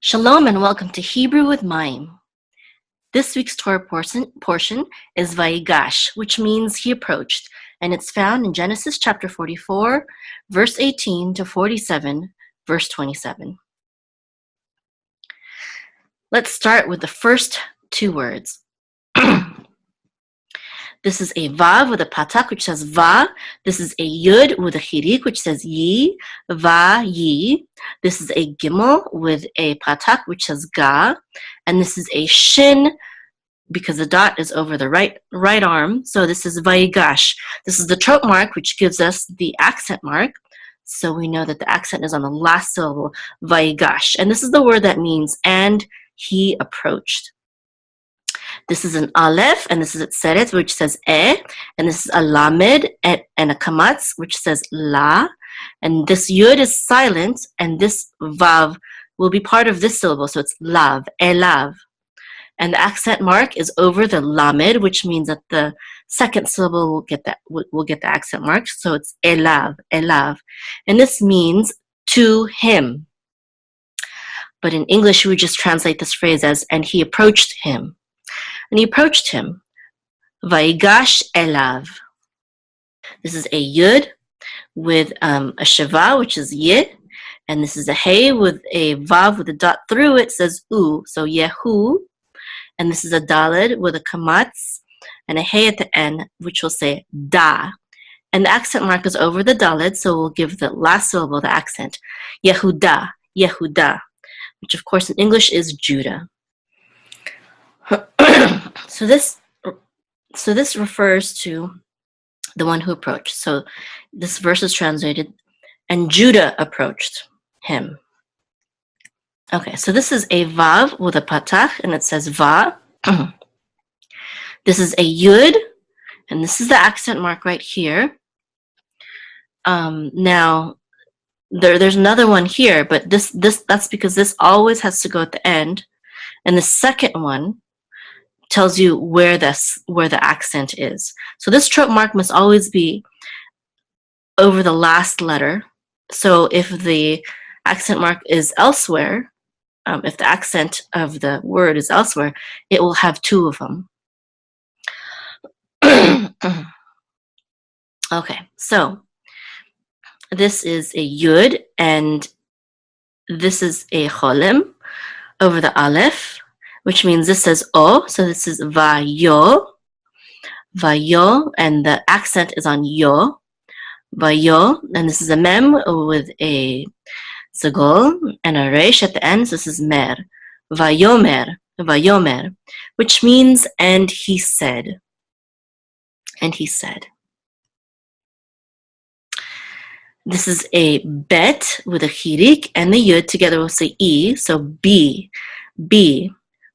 Shalom and welcome to Hebrew with Mayim. This week's Torah portion is Vayigash, which means he approached, and it's found in Genesis chapter 44, verse 18 to 47, verse 27. Let's start with the first two words. This is a vav with a patak, which says va. This is a yud with a chirik, which says yi, va, yi. This is a gimel with a patak, which says ga. And this is a shin, because the dot is over the right arm. So this is vayigash. This is the trope mark, which gives us the accent mark. So we know that the accent is on the last syllable, vayigash. And this is the word that means, and he approached. This is an aleph, and this is a tzeret, which says and this is a lamed and a kamatz, which says la, and this yud is silent, and this vav will be part of this syllable, so it's lav, elav, and the accent mark is over the lamed, which means that the second syllable will get the accent mark, so it's elav, elav, and this means to him. But in English, we just translate this phrase as, and he approached him. And he approached him. Vayigash elav. This is a yud with a shava, which is ye, and this is a hey with a vav with a dot through it, says u, so yehu. And this is a daled with a kamatz and a hey at the end, which will say da. And the accent mark is over the daled, so we'll give the last syllable the accent. Yehuda, Yehuda, which of course in English is Judah. So this refers to the one who approached. So this verse is translated, and Judah approached him. Okay, so this is a vav with a patach, and it says va. This is a yud, and this is the accent mark right here. Now, there's another one here, but that's because this always has to go at the end, and the second one tells you where the accent is. So this trope mark must always be over the last letter. So if the accent mark is elsewhere, if the accent of the word is elsewhere, it will have two of them. Okay, so this is a yud, and this is a cholem over the aleph, which means this says o, so this is vayo, vayo, and the accent is on yo, vayo, and this is a mem with a sagol and a resh at the end, so this is mer, vayomer, vayomer, which means and he said, and he said. This is a bet with a chirik, and the yud together will say e, so b,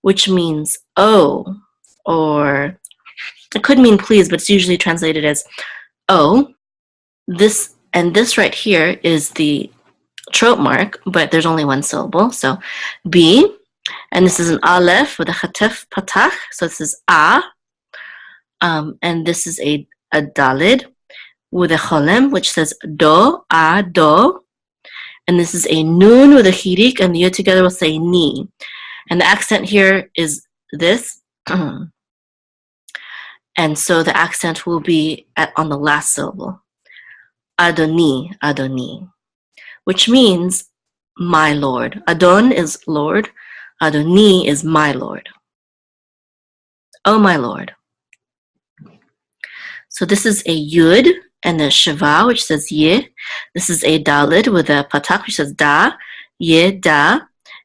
which means oh, or it could mean please, but it's usually translated as oh. This and this right here is the trope mark, but there's only one syllable, so b, and this is an aleph with a chatef patach, so this is a, and this is a dalid with a cholem, which says do, a, do, and this is a nun with a chirik, and the yud together will say ni. And the accent here is this, and so the accent will be on the last syllable. Adoni, Adoni, which means my Lord. Adon is Lord, Adoni is my Lord. Oh, my Lord. So this is a yud and a shava, which says ye. This is a dalid with a patak, which says da, ye, da.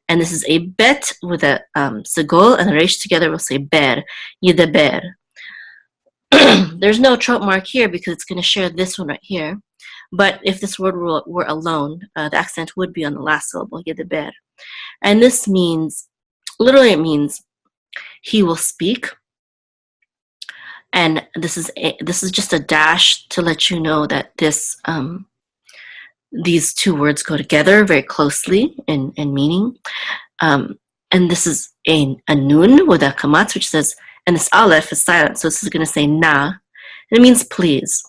And this is a bet with a sagol and a resh together will say ber, yidaber. There's no trope mark here because it's going to share this one right here. But if this word were alone, the accent would be on the last syllable, yidaber. And this means, literally it means he will speak. And this is just a dash to let you know that these two words go together very closely in meaning. And this is a nun with a kamatz, which says, and this aleph is silent, so this is going to say na, and it means please.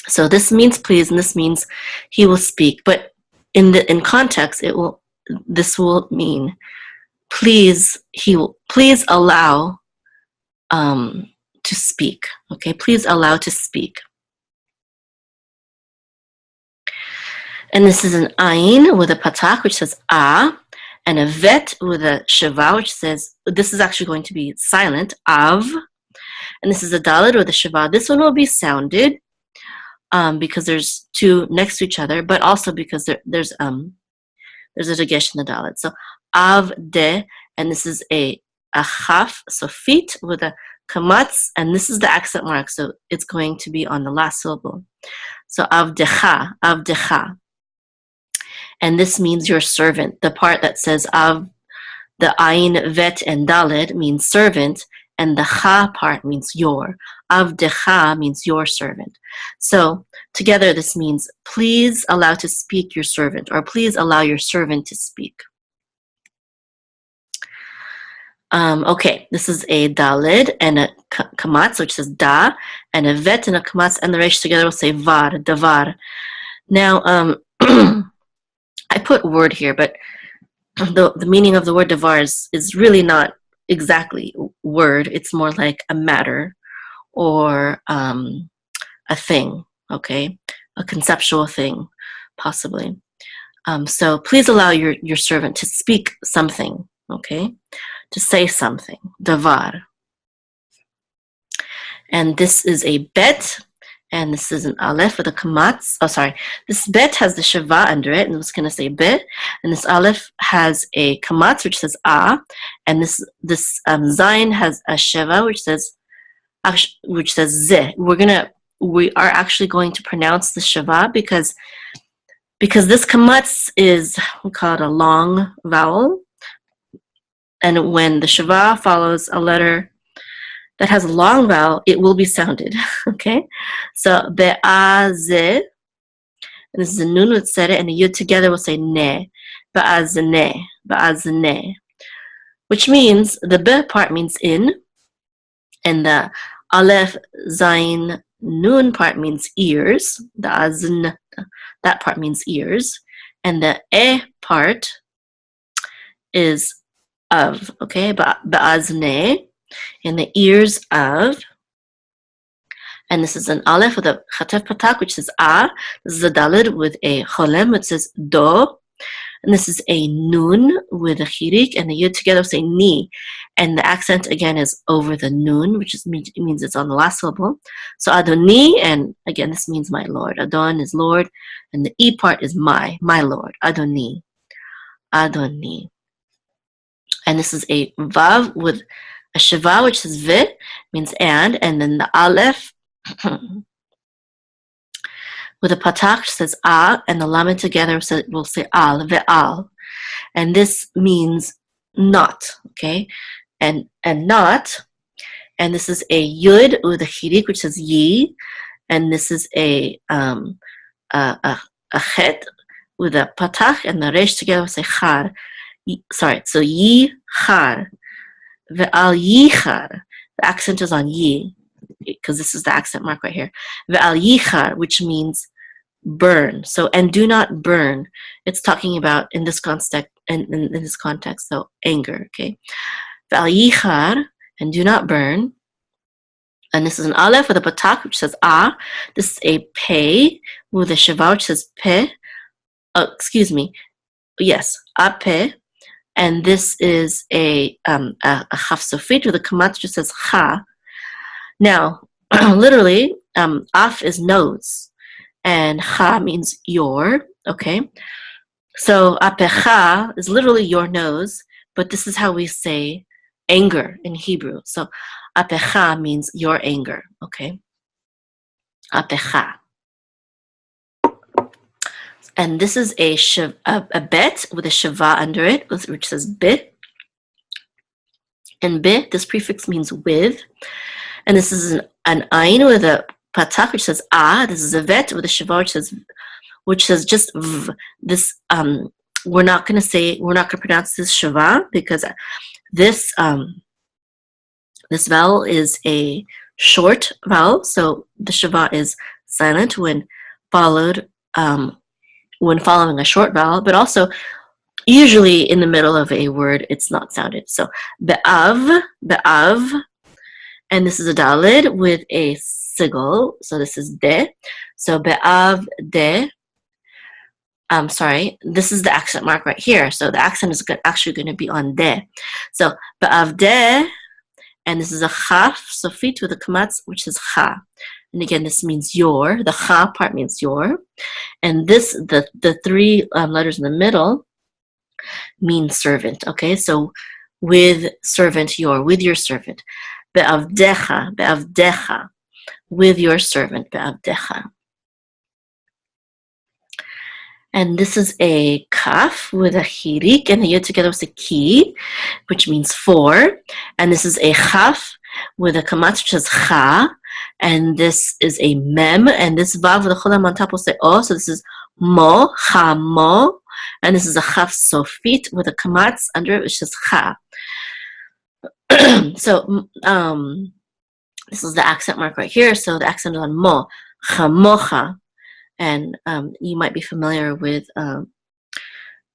So this means please, and this means he will speak. But in context, it will this will mean please allow to speak. Okay, please allow to speak. And this is an ayin with a patak, which says ah, and a vet with a shiva, which says, this is actually going to be silent, av. And this is a dalid with a shiva. This one will be sounded because there's two next to each other, but also because there's a dagesh in the dalid. So av de, and this is a chaf, so feet with a kamatz, and this is the accent mark, so it's going to be on the last syllable. So avdecha, avdecha. And this means your servant. The part that says av, the ayin, vet, and dalid means servant, and the cha part means your. Avdecha means your servant. So together this means please allow to speak your servant, or please allow your servant to speak. Okay, this is a dalid and a kamatz, which says da, and a vet and a kamatz, and the resh together will say var, davar. Now, I put word here, but the meaning of the word davar is really not exactly word. It's more like a matter or a thing, okay? A conceptual thing, possibly. So please allow your servant to speak something, okay? To say something, davar. And this is a bet, and this is an aleph with a kamatz. Oh, sorry. This bet has the shiva under it, and I'm just going to say bet. And this aleph has a kamatz, which says ah, and this zayin has a shiva, which says ze. We are actually going to pronounce the shiva because this kamatz is, we call it a long vowel. And when the shiva follows a letter that has a long vowel, it will be sounded, okay? So, be'azeh, and this is a nun with tzeret, and a yud together will say ne, be'azneh, be'azneh, which means, the be part means in, and the aleph, zayin, nun part means ears, the azn, that part means ears, and the part is of, okay, ba'azneh, in the ears of, and this is an aleph with a chatef patak, which says ah, this is a dalid with a cholem, which says do, and this is a nun with a chirik, and the yud together say ni, and the accent again is over the nun, which means it's on the last syllable. So adoni, and again this means my lord. Adon is lord, and the e part is my lord. Adoni, adoni. And this is a vav with a shiva, which says vit, means and then the aleph with a patak, which says a, and the lamed together will say al, ve'al. And this means not, okay? And not, and this is a yud with a chirik, which says ye, and this is a chet with a patak, and the resh together will say char. Sorry, so yi char, ve'al yi char. The accent is on yi, because this is the accent mark right here. Ve'al yi char, which means burn. So, and do not burn. It's talking about in this context, in this context, so anger. Okay, ve'al yi char, and do not burn. And this is an aleph with a patak, which says ah. This is a pe with a shiva, which says pe. Oh, excuse me. Yes, a pe. And this is a chaf sofit with a kamat, which just says cha. Now, literally, af is nose, and cha means your, okay? So, apecha is literally your nose, but this is how we say anger in Hebrew. So, apecha means your anger, okay? Apecha. And this is a bet with a shiva under it, which says bit. And bit, this prefix means with. And this is an ayin with a patak, which says ah. This is a vet with a shiva, which says just v. This we're not going to pronounce this shiva because this vowel is a short vowel, so the shiva is silent when following a short vowel, but also Usually in the middle of a word, it's not sounded. So be'av, be'av, and this is a dalid with a sigil. So this is de. So be'av, de. Sorry, this is the accent mark right here. So the accent is actually going to be on de. So be'av de, and this is a chaf, sofit with a kamatz, which is cha. And again, this means your. The cha part means your. And this, the three letters in the middle, mean servant. Okay, so with servant, with your servant. Be'avdecha, be'avdecha, with your servant, be'avdecha. And this is a kaf with a chirik and the yod together with a ki, which means for. And this is a chaf with a kamat, which is cha. And this is a mem. And this vav with a cholam on top will say o. So this is mo, cha, mo. And this is a chaf sofit with a kamatz under it, which is cha. So this is the accent mark right here. So the accent is on mo, chamocha. And you might be familiar with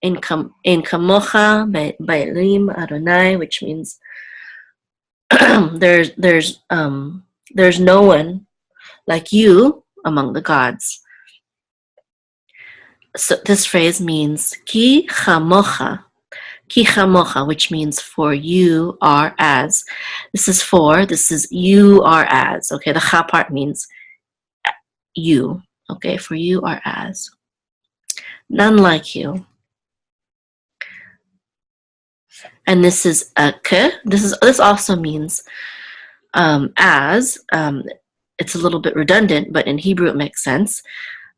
in kamocha ba'elim Adonai, which means there's no one like you among the gods. So this phrase means ki chamocha, which means for you are as. This is for, this is you are as. Okay, the cha part means you. Okay, for you are as. None like you. And this is a ke. This also means as. It's a little bit redundant, but in Hebrew it makes sense.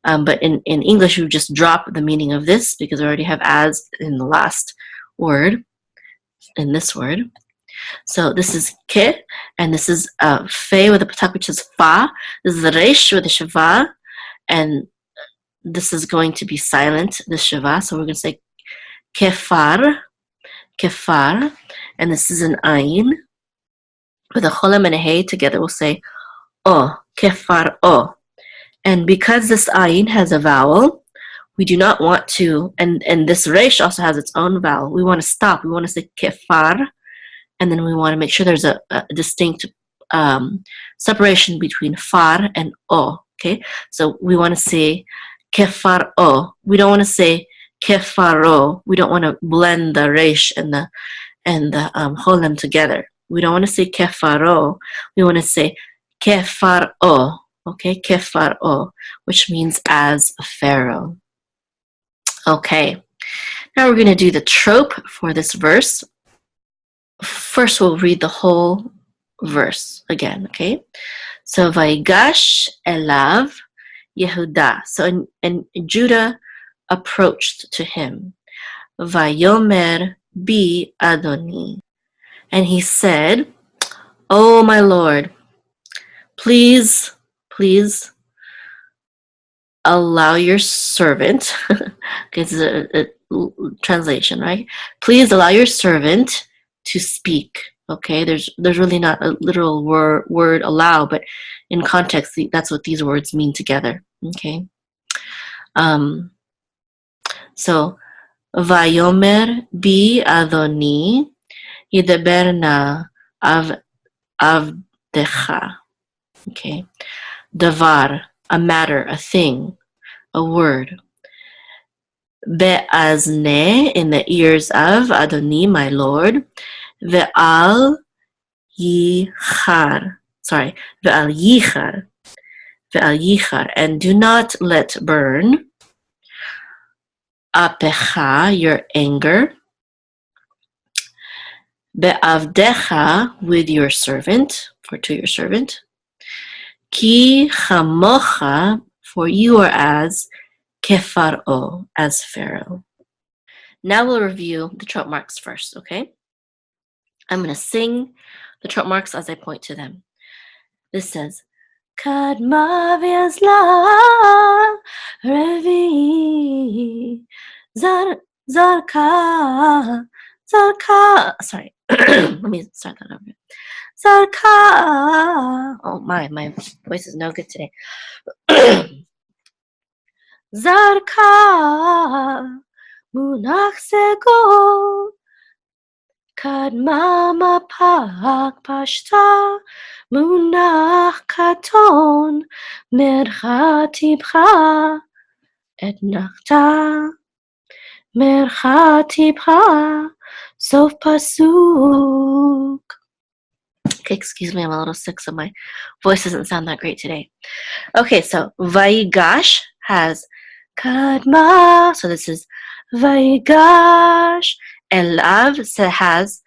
But in English, you just drop the meaning of this because we already have as in the last word, in this word. So this is ke, and this is fe with a patak, which is fa. This is the resh with the shava, and this is going to be silent, the shava. So we're going to say kefar, kefar, and this is an ayin with a cholam and a hey together. We'll say o, kefar o. And because this ayin has a vowel, we do not want to, and this resh also has its own vowel. We want to stop. We want to say kefar, and then we want to make sure there's a distinct separation between far and o. Okay, so we want to say kefar o. We don't want to say kefaro. We don't want to blend the resh and the cholam together. We don't want to say kefaro. We want to say kefar o. Okay, kefar o, which means as a pharaoh. Okay, now we're going to do the trope for this verse. First, we'll read the whole verse again, okay? So, Vayigash elav Yehuda. So, and Judah approached to him. Vayomer bi Adoni. And he said, "Oh, my Lord, please allow your servant," it's a translation, right? "Please allow your servant to speak." Okay, there's really not a literal word allow, but in context, that's what these words mean together. Okay, so Vayomer bi Adoni yidaber na avdecha. Okay, davar, a matter, a thing, a word. Be'azne, in the ears of Adoni, my Lord. Ve'al yichar. Sorry, ve'al yichar. Ve'al yichar. And do not let burn. Apecha, your anger. Be'avdecha, with your servant, for to your servant. Ki chamocha, for you are as kefaro, as Pharaoh. Now we'll review the trope marks first, okay? I'm going to sing the trope marks as I point to them. This says, Kadma v'yazla revi zarka. Sorry, let me start that over. Zarka. Oh my voice is no good today. Zarka munach sego. Kadma mapak pashta, munach katon, mercha tipcha, et nachta, mercha tipcha, sof pasuk. Okay, excuse me, I'm a little sick, so my voice doesn't sound that great today. Okay, so Vayigash has Kadma, so this is Vayigash. Elav has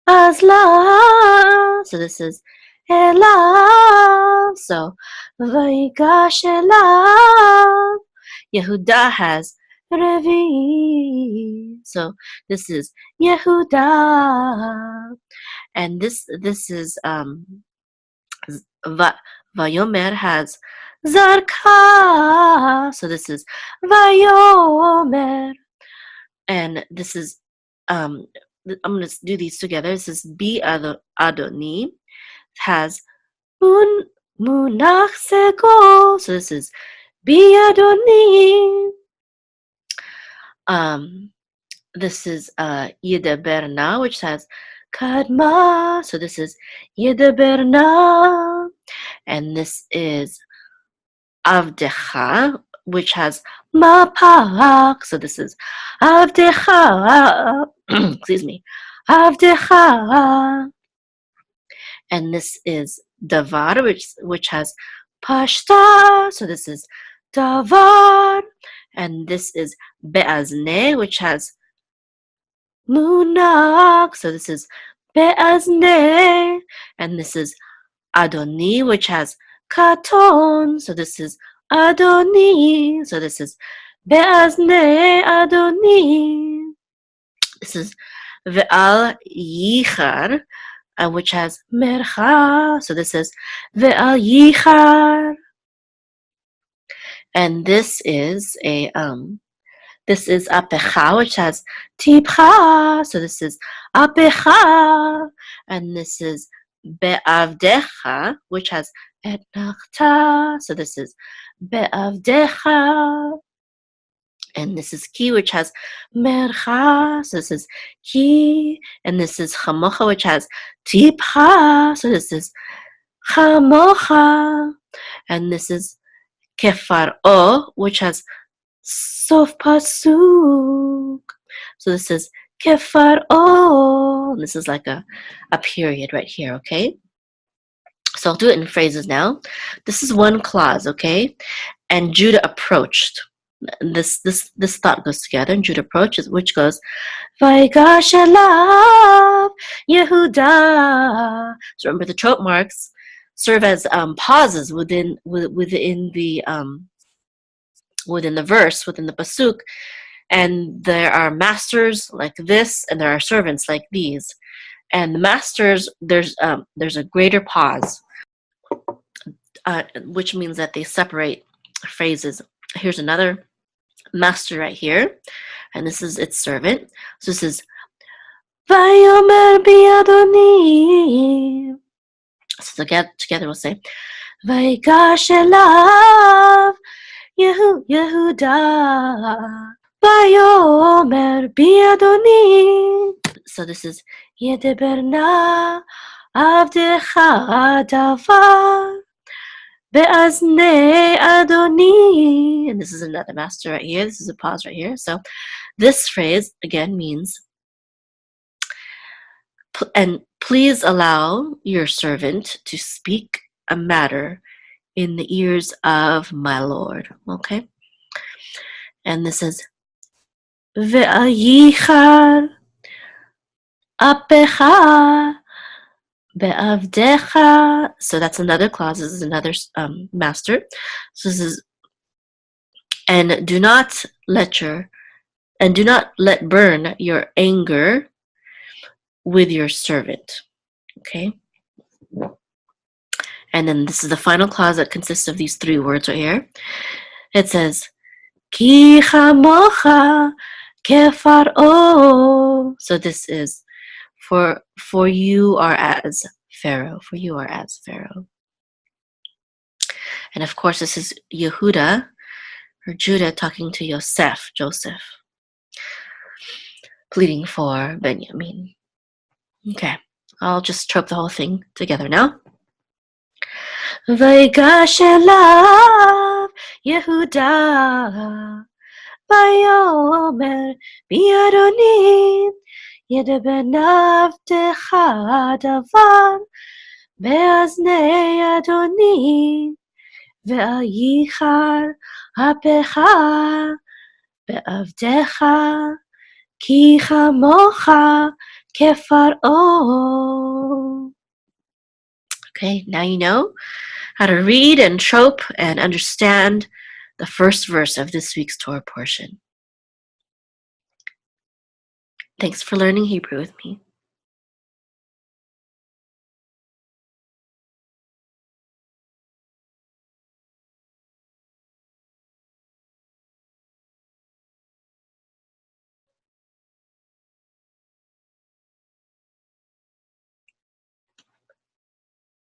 Azla, so this is Elav. So Vayigash Elav. Yehuda has Revi, so this is Yehuda. And this is Vayomer has Zarka, so this is Vayomer. And this is I'm going to do these together. This is Bi Adoni has Munach Sego, so this is Bi Adoni. This is Yedeberna, which has Kadma, so this is Yedeberna. And this is Avdecha, which has Mapak, so this is Avdecha, excuse me, Avdecha. And this is Davar, which has Pashta, so this is Davar. And this is Be'azne, which has Munak, so this is Be'azne. And this is Adoni, which has Katon, so this is Adoni, so this is Be'azne Adoni. This is Ve'al Yichar, which has Mercha, so this is Ve'al Yichar. And this is Apecha, which has Tipcha, so this is Apecha. And this is Be'avdecha, which has Etnachta, so this is Be'avdecha. And this is Ki, which has Mercha, so this is Ki. And this is Chamocha, which has Tipcha, so this is Chamocha. And this is Kefaro, which has Sof Pasuk, so this is Kefaro. This is like a period right here, okay? So I'll do it in phrases now. This is one clause, okay? And Judah approached. This thought goes together. And Judah approaches, which goes, Vayigash elav Yehuda. So remember, the trope marks serve as pauses within the verse, within the pasuk. And there are masters like this, and there are servants like these. And the masters, there's a greater pause, which means that they separate phrases. Here's another master right here, and this is its servant. So this is Vayomer bi'adoni. So together we'll say Vayigash elav Yehuda. Vayomer bi'adoni. So this is Yedeberna Avdecha Davar Be'azne Adoni. And this is another master right here. This is a pause right here. So this phrase again means, and please allow your servant to speak a matter in the ears of my Lord. Okay? And this is Ve'ayichar Apecha Be'avdecha. So that's another clause. This is another master. So this is, and do not let burn your anger with your servant. Okay? And then this is the final clause that consists of these three words right here. It says, Ki chamocha kefaro. So this is, for you are as Pharaoh. For you are as Pharaoh. And of course, this is Yehuda or Judah talking to Joseph, pleading for Benjamin. Okay, I'll just trope the whole thing together now. Vayigash elav Yehuda Vayomer Bi'adoni Yedaber navtecha davar Be'aznei Adoni Ve'ayichar hapecha Be'avdecha Ki chamocha kefar'o. Okay, now you know how to read and trope and understand the first verse of this week's Torah portion. Thanks for learning Hebrew with me.